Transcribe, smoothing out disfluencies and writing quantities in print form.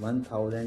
1000